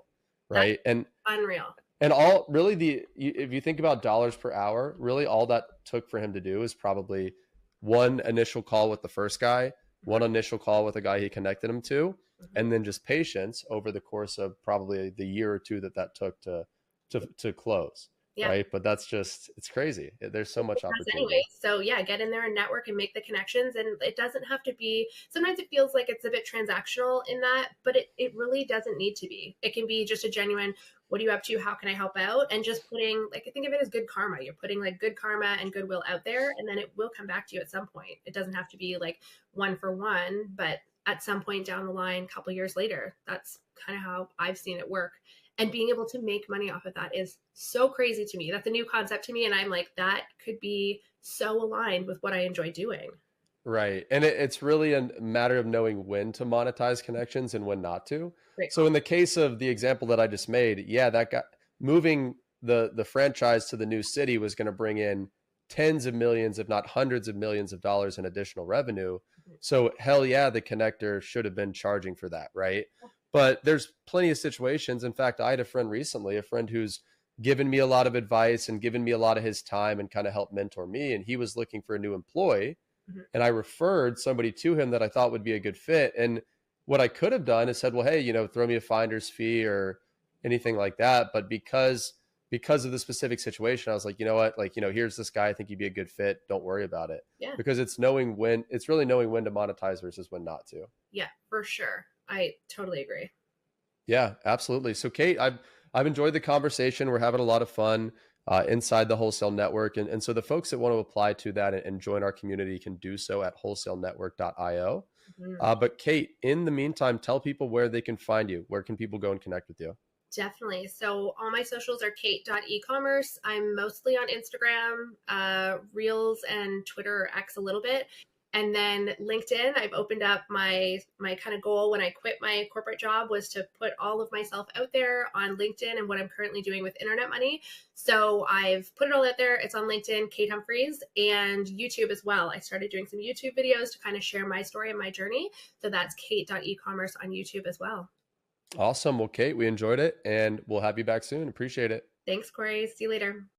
Right. That's unreal. And all really if you think about dollars per hour, really all that took for him to do is probably one initial call with the first guy, one initial call with a guy he connected him to, and then just patience over the course of probably the year or two that took to close. Yeah. Right. But that's just, it's crazy. There's so much opportunity. Anyway, so yeah, get in there and network and make the connections. And it doesn't have to be, sometimes it feels like it's a bit transactional in that, but it really doesn't need to be. It can be just a genuine, what are you up to? How can I help out? And just putting, like, I think of it as good karma. You're putting like good karma and goodwill out there, and then it will come back to you at some point. It doesn't have to be like one for one, but at some point down the line, a couple years later, that's kind of how I've seen it work. And being able to make money off of that is so crazy to me. That's a new concept to me. And I'm like, that could be so aligned with what I enjoy doing. Right. And it's really a matter of knowing when to monetize connections and when not to. Great. So in the case of the example that I just made, yeah, that guy moving the franchise to the new city was going to bring in tens of millions, if not hundreds of millions of dollars in additional revenue. So hell yeah, the connector should have been charging for that, right? But there's plenty of situations. In fact, I had a friend recently, a friend who's given me a lot of advice and given me a lot of his time and kind of helped mentor me. And he was looking for a new employee. And I referred somebody to him that I thought would be a good fit. And what I could have done is said, well, hey, throw me a finder's fee or anything like that. But because of the specific situation, I was like, you know what, like, here's this guy, I think he'd be a good fit. Don't worry about it. Yeah. Because it's really knowing when to monetize versus when not to. Yeah, for sure. I totally agree. Yeah, absolutely. So Kate, I've enjoyed the conversation. We're having a lot of fun inside the Wholesale Network. And so the folks that want to apply to that and join our community can do so at wholesalenetwork.io. But Kate, in the meantime, tell people where they can find you. Where can people go and connect with you? Definitely. So all my socials are kate.ecommerce. I'm mostly on Instagram, Reels, and Twitter or X a little bit. And then LinkedIn, I've opened up my kind of goal when I quit my corporate job was to put all of myself out there on LinkedIn and what I'm currently doing with internet money. So I've put it all out there. It's on LinkedIn, Kate Humphreys, and YouTube as well. I started doing some YouTube videos to kind of share my story and my journey. So that's kate.ecommerce on YouTube as well. Awesome. Well, Kate, we enjoyed it and we'll have you back soon. Appreciate it. Thanks, Corey. See you later.